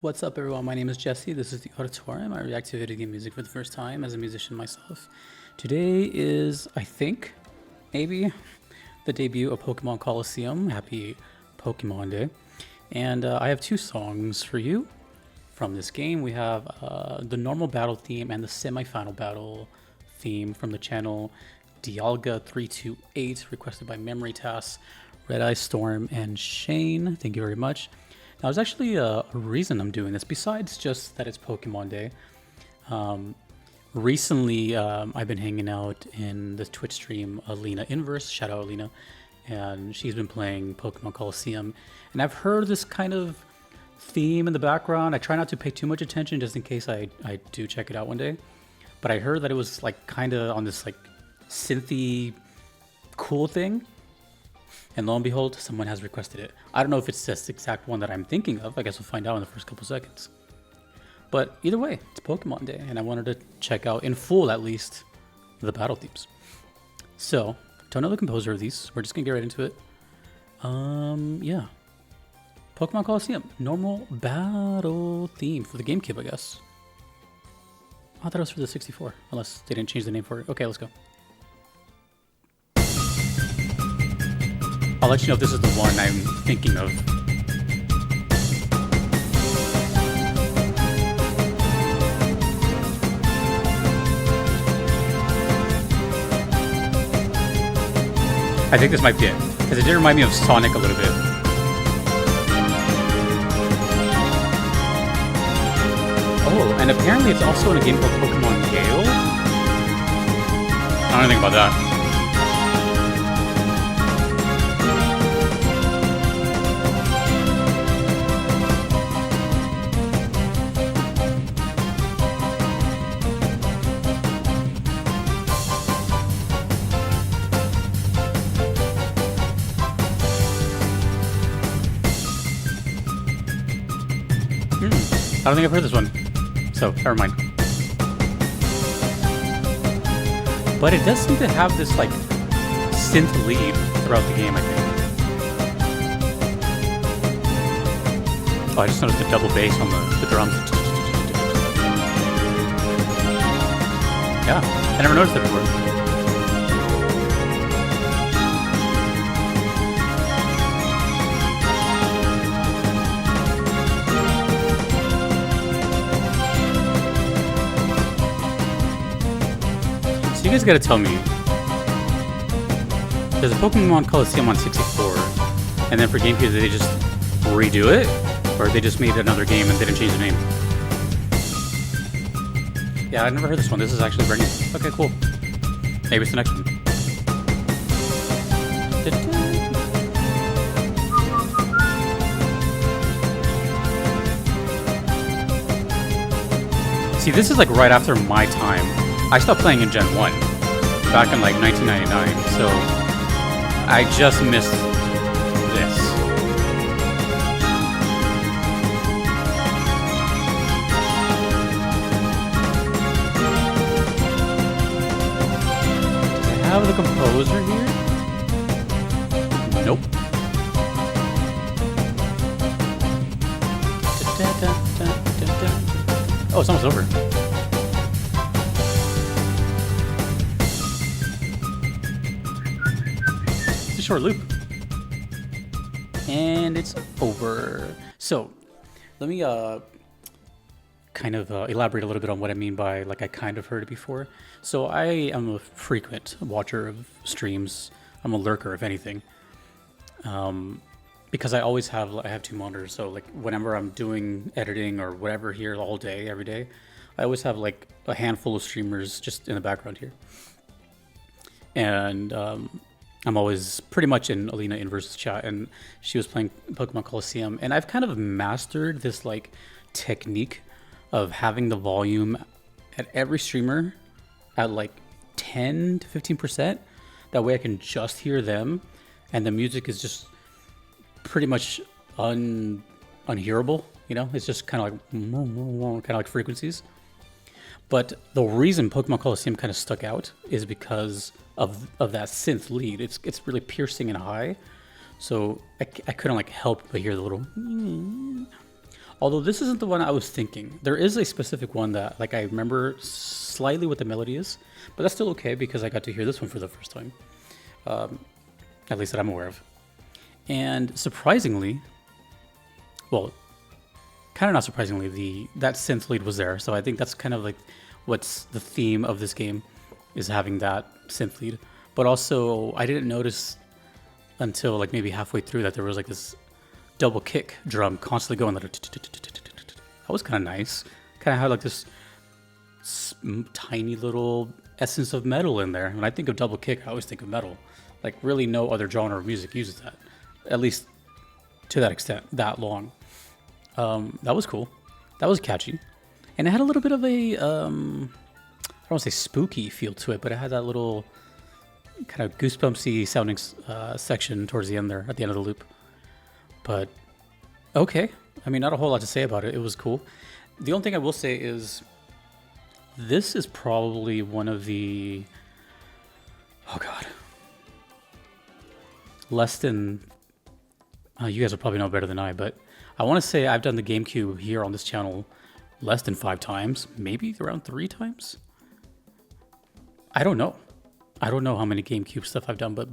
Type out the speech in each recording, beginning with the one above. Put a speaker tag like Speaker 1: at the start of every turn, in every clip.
Speaker 1: What's up, everyone? My name is Jesse. This is the Auditorium. I react to video game music for the first time as a musician myself. Today is, I think, maybe the debut of Pokemon Colosseum. Happy Pokemon Day. And I have two songs for you from this game. We have the normal battle theme and the semi-final battle theme from the channel Dialga328, requested by MemoryTAS, RedeyesStorm, and Shane. Thank you very much. Now, there's actually a reason I'm doing this, besides just that it's Pokemon Day. Recently, I've been hanging out in the Twitch stream Alina Inverse, shout out Alina, and she's been playing Pokemon Colosseum. And I've heard this kind of theme in the background. I try not to pay too much attention just in case I do check it out one day. But I heard that it was like kind of on this like synthy cool thing. And lo and behold, someone has requested it. I don't know if it's this exact one that I'm thinking of. I guess we'll find out in the first couple seconds. But either way, it's Pokemon Day, and I wanted to check out, in full at least, the battle themes. So, don't know the composer of these. We're just gonna get right into it. Yeah. Pokemon Colosseum, normal battle theme for the GameCube, I guess. I thought it was for the 64, unless they didn't change the name for it. Okay, let's go. I'll let you know if this is the one I'm thinking of. I think this might be it, because it did remind me of Sonic a little bit. Oh, and apparently it's also in a game called Pokemon Gale? I don't know anything about that. I don't think I've heard this one, so never mind. But it does seem to have this like synth lead throughout the game, I think. Oh, I just noticed the double bass on the drums. Yeah, I never noticed that before. You guys gotta tell me, there's a Pokemon Colosseum on 64, and then for GameCube, did they just redo it? Or they just made another game and didn't change the name? Yeah, I've never heard this one. This is actually brand new. Okay, cool. Maybe it's the next one. See, this is like right after my time. I stopped playing in Gen 1 back in like 1999, so I just missed this. Does it have the composer here? Nope. Oh, it's almost over. Short loop, and it's over. So let me kind of elaborate a little bit on what I mean by like I kind of heard it before. So I am a frequent watcher of streams. I'm a lurker, if anything, because I always have two monitors. So like whenever I'm doing editing or whatever here all day, every day, I always have like a handful of streamers just in the background here, and I'm always pretty much in Alina Inverse's chat, and she was playing Pokemon Colosseum, and I've kind of mastered this like technique of having the volume at every streamer at like 10 to 15%. That way I can just hear them, and the music is just pretty much unhearable. You know, it's just kind of like frequencies. But the reason Pokemon Colosseum kind of stuck out is because of that synth lead. It's really piercing and high, so I couldn't like help but hear the little. Although this isn't the one I was thinking. There is a specific one that like I remember slightly what the melody is, but that's still okay because I got to hear this one for the first time. At least that I'm aware of. And surprisingly, well, kind of not surprisingly, that synth lead was there. So I think that's kind of like what's the theme of this game, is having that synth lead. But also, I didn't notice until like maybe halfway through that there was like this double kick drum constantly going. That was kind of nice. Kind of had like this tiny little essence of metal in there. When I think of double kick, I always think of metal. Like really no other genre of music uses that, at least to that extent, that long. That was cool. That was catchy. And it had a little bit of a, I don't want to say spooky feel to it, but it had that little kind of goosebumpsy sounding section towards the end there, at the end of the loop. But, okay. I mean, not a whole lot to say about it. It was cool. The only thing I will say is, this is probably one of the, oh god, less than, you guys will probably know better than I, but I want to say I've done the GameCube here on this channel less than 5 times, maybe around 3 times. I don't know. I don't know how many GameCube stuff I've done, but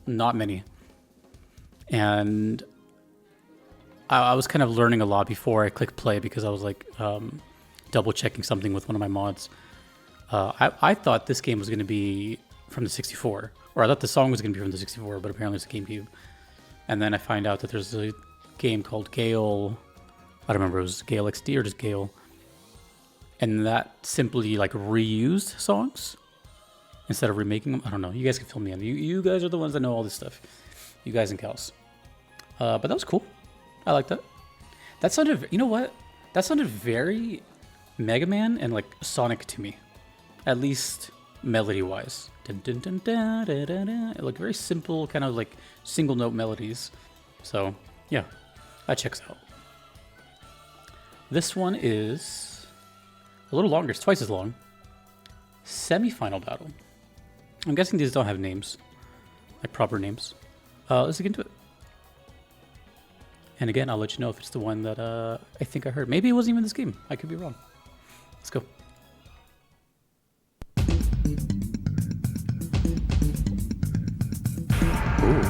Speaker 1: not many. And I was kind of learning a lot before I clicked play because I was like double checking something with one of my mods. I thought this game was going to be from the 64, or I thought the song was going to be from the 64, but apparently it's a GameCube. And then I find out that there's a game called Gale. I don't remember if it was Gale XD or just Gale. And that simply like reused songs instead of remaking them. I don't know. You guys can fill me in. You guys are the ones that know all this stuff. You guys and gals. But that was cool. I like that. That sounded, you know what? That sounded very Mega Man and like Sonic to me. At least melody-wise. Dun, dun, dun, dun, dun, dun, dun. Like very simple, kind of like single note melodies. So, yeah. That checks out. This one is a little longer. It's twice as long. Semi-final battle. I'm guessing these don't have names. Like proper names. Let's get into it. And again, I'll let you know if it's the one that I think I heard. Maybe it wasn't even this game. I could be wrong. Let's go. Ooh.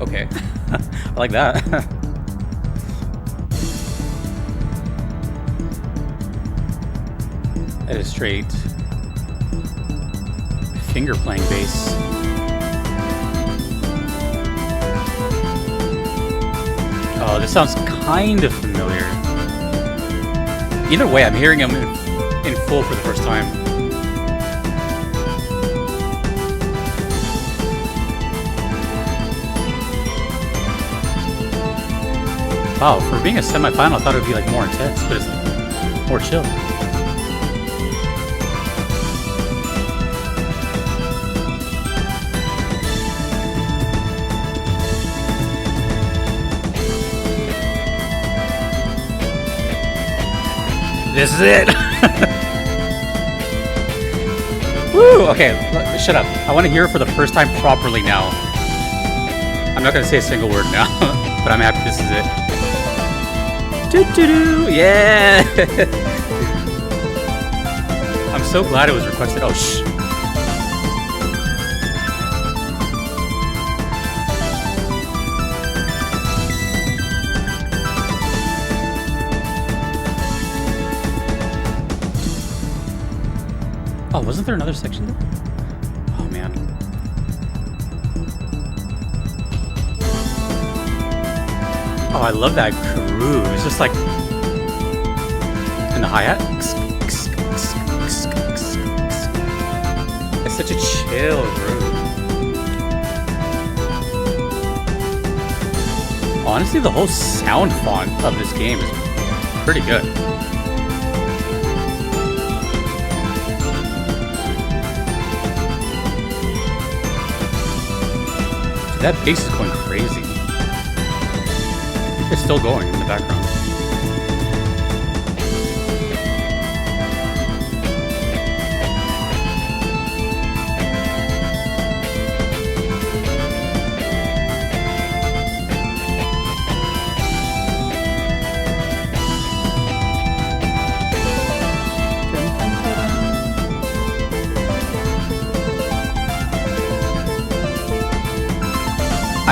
Speaker 1: Okay. I like that. That is straight finger playing bass. Oh, this sounds kind of familiar. Either way, I'm hearing him in full for the first time. Wow, for being a semi-final, I thought it would be like more intense, but it's like more chill. This is it! Woo! Okay, shut up. I want to hear it for the first time properly now. I'm not going to say a single word now, but I'm happy this is it. Doo-doo-doo! Yeah! I'm so glad it was requested. Oh, shh. Oh, wasn't there another section there? Oh, man. Oh, I love that groove. It's just like... And the hi-hat. It's such a chill groove. Honestly, the whole sound font of this game is pretty good. That bass is going crazy. It's still going in the background.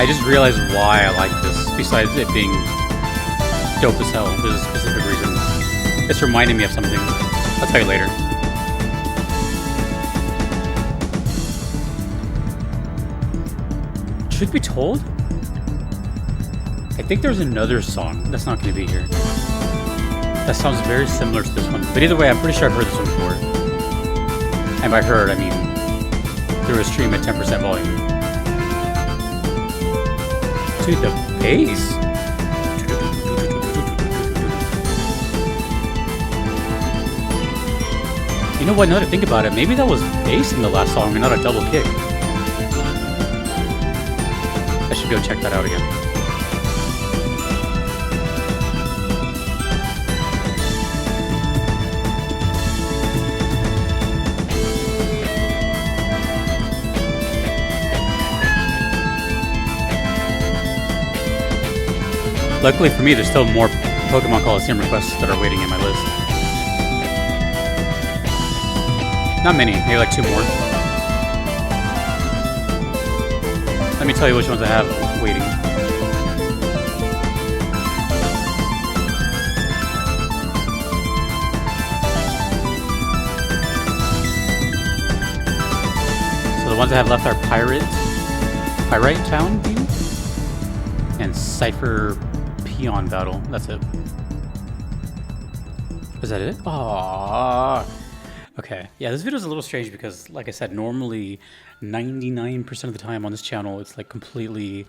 Speaker 1: I just realized why I like this, besides it being dope as hell. There's a specific reason. It's reminding me of something. I'll tell you later. Truth be told, I think there's another song that's not going to be here. That sounds very similar to this one. But either way, I'm pretty sure I've heard this one before. And by heard, I mean through a stream at 10% volume. Dude, the bass. You know what, now that I think about it, maybe that was bass in the last song and not a double kick. I should go check that out again. Luckily for me, there's still more Pokemon Colosseum requests that are waiting in my list. Not many, maybe like 2 more. Let me tell you which ones I have waiting. So the ones I have left are Pyrite Town theme and Cypher Peon Battle. That's it. Is that it? Aww. Okay. Yeah, this video is a little strange because, like I said, normally 99% of the time on this channel, it's like completely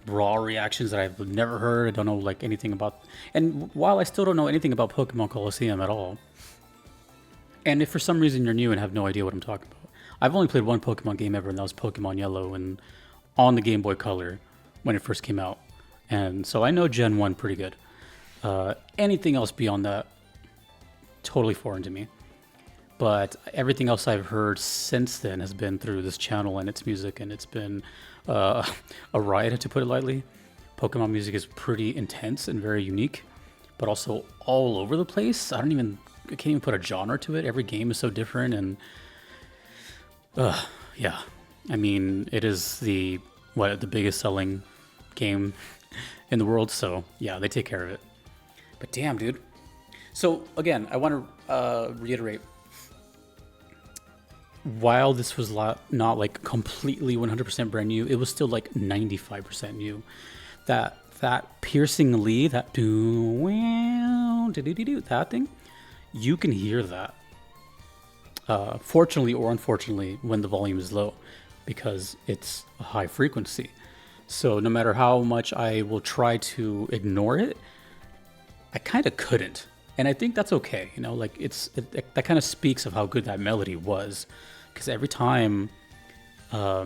Speaker 1: raw reactions that I've never heard. I don't know like anything about. And while I still don't know anything about Pokemon Colosseum at all, and if for some reason you're new and have no idea what I'm talking about, I've only played one Pokemon game ever, and that was Pokemon Yellow and on the Game Boy Color when it first came out. And so I know Gen 1 pretty good. Anything else beyond that, totally foreign to me. But everything else I've heard since then has been through this channel and its music, and it's been a riot, to put it lightly. Pokemon music is pretty intense and very unique, but also all over the place. I can't even put a genre to it. Every game is so different, and yeah. I mean, it is the biggest selling game in the world, so yeah, they take care of it. But damn, dude. So again, I want to reiterate, while this was not like completely 100% brand new, it was still like 95% new. That piercingly, that that thing, you can hear that. Fortunately or unfortunately, when the volume is low, because it's a high frequency. So no matter how much I will try to ignore it, I kind of couldn't. And I think that's okay, you know, like that kind of speaks of how good that melody was. Because every time I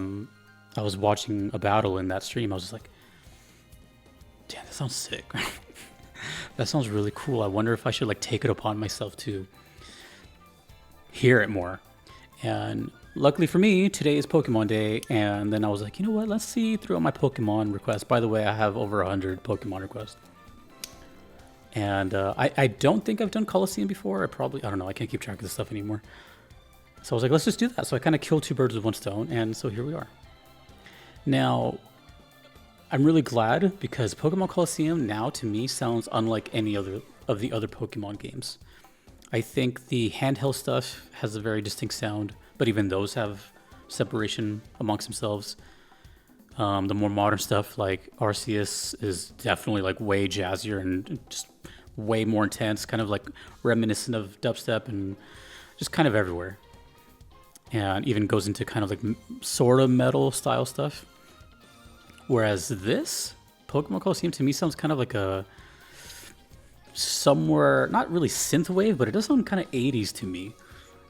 Speaker 1: was watching a battle in that stream, I was just like, damn, that sounds sick. That sounds really cool. I wonder if I should like take it upon myself to hear it more. And luckily for me, today is Pokemon Day, and then I was like, you know what, let's see throughout my Pokemon requests. By the way, I have over 100 Pokemon requests. And I don't think I've done Colosseum before. I don't know, I can't keep track of this stuff anymore. So I was like, let's just do that. So I kind of killed 2 birds with 1 stone, and so here we are. Now, I'm really glad because Pokemon Colosseum now to me sounds unlike any other of the other Pokemon games. I think the handheld stuff has a very distinct sound, but even those have separation amongst themselves. The more modern stuff like Arceus is definitely like way jazzier and just way more intense, kind of like reminiscent of dubstep and just kind of everywhere. And even goes into kind of like sort of metal style stuff. Whereas this Pokemon Colosseum to me sounds kind of like a somewhere, not really synthwave, but it does sound kind of 80s to me.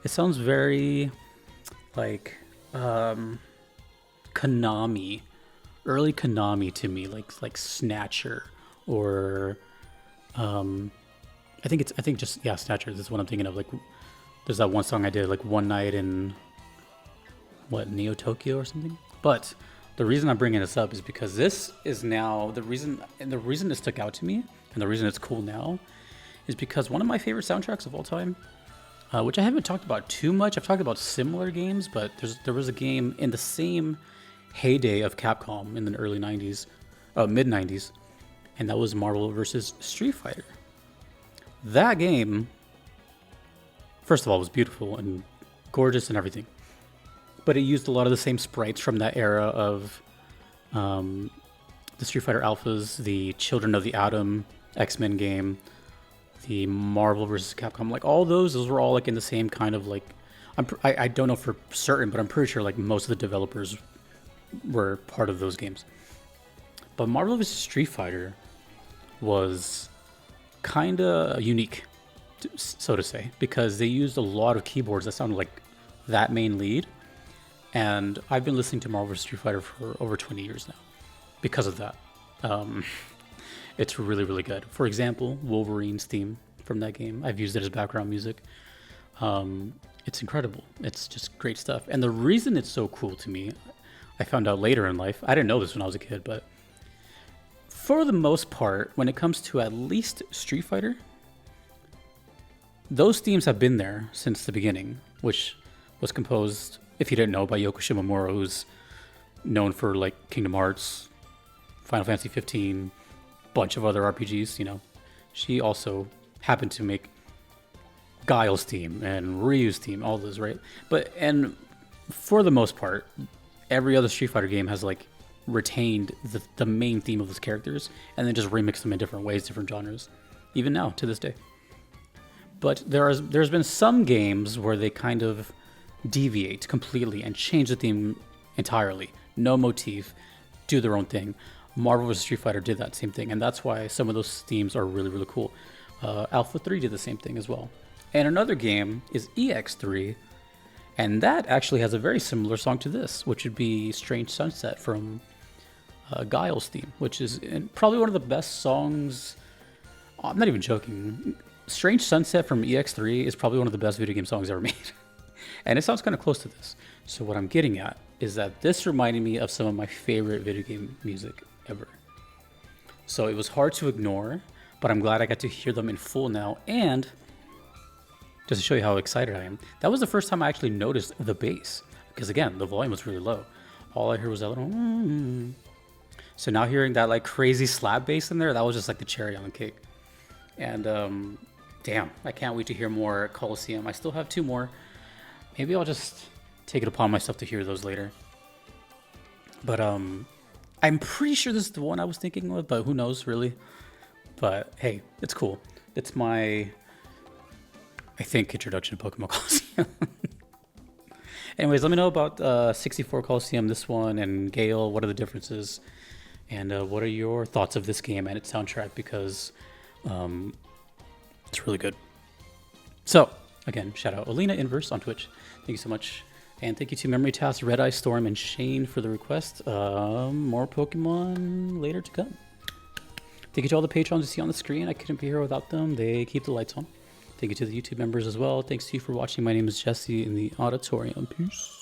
Speaker 1: It sounds very like Konami, early Konami to me, like Snatcher or I think Snatcher. This is what I'm thinking of. Like there's that one song I did like one night in Neo Tokyo or something. But the reason I'm bringing this up is because this is now the reason it stuck out to me, and the reason it's cool now is because one of my favorite soundtracks of all time, which I haven't talked about too much. I've talked about similar games, but there was a game in the same heyday of Capcom in the early 90s, mid 90s, and that was Marvel vs. Street Fighter. That game, first of all, was beautiful and gorgeous and everything, but it used a lot of the same sprites from that era of the Street Fighter Alphas, the Children of the Atom X-Men game, the Marvel vs. Capcom, like all those were all like in the same kind of like, I don't know for certain, but I'm pretty sure like most of the developers were part of those games. But Marvel vs. Street Fighter was kind of unique, so to say, because they used a lot of keyboards that sounded like that main lead. And I've been listening to Marvel vs. Street Fighter for over 20 years now because of that. It's really, really good. For example, Wolverine's theme from that game, I've used it as background music. It's incredible. It's just great stuff. And the reason it's so cool to me, I found out later in life. I didn't know this when I was a kid, but for the most part, when it comes to at least Street Fighter, those themes have been there since the beginning, which was composed, if you didn't know, by Yoko Shimomura, who's known for like Kingdom Hearts, Final Fantasy 15, bunch of other RPGs. You know, she also happened to make Guile's theme and Ryu's theme, all those, right? But and for the most part, every other Street Fighter game has like retained the main theme of those characters and then just remixed them in different ways, different genres, even now to this day. But there's been some games where they kind of deviate completely and change the theme entirely. No motif, do their own thing. Marvel vs. Street Fighter did that same thing, and that's why some of those themes are really, really cool. Alpha 3 did the same thing as well. And another game is EX3, and that actually has a very similar song to this, which would be Strange Sunset from Guile's theme, which is probably one of the best songs. I'm not even joking. Strange Sunset from EX3 is probably one of the best video game songs ever made. And it sounds kind of close to this. So what I'm getting at is that this reminded me of some of my favorite video game music ever. So it was hard to ignore, but I'm glad I got to hear them in full now. And just to show you how excited I am, that was the first time I actually noticed the bass. Because again, the volume was really low. All I heard was that little... So now hearing that like crazy slap bass in there, that was just like the cherry on the cake. And damn, I can't wait to hear more Colosseum. I still have 2 more. Maybe I'll just take it upon myself to hear those later. But I'm pretty sure this is the one I was thinking of, but who knows really. But hey, it's cool. It's my, I think, introduction to Pokemon Colosseum. Anyways, let me know about 64 Colosseum, this one, and Gale. What are the differences? And what are your thoughts of this game and its soundtrack? Because it's really good. So, again, shout out Alina Inverse on Twitch. Thank you so much. And thank you to MemoryTAS, RedeyesStorm, and Shane for the request. More Pokemon later to come. Thank you to all the patrons you see on the screen. I couldn't be here without them. They keep the lights on. Thank you to the YouTube members as well. Thanks to you for watching. My name is Jesse in the auditorium. Peace.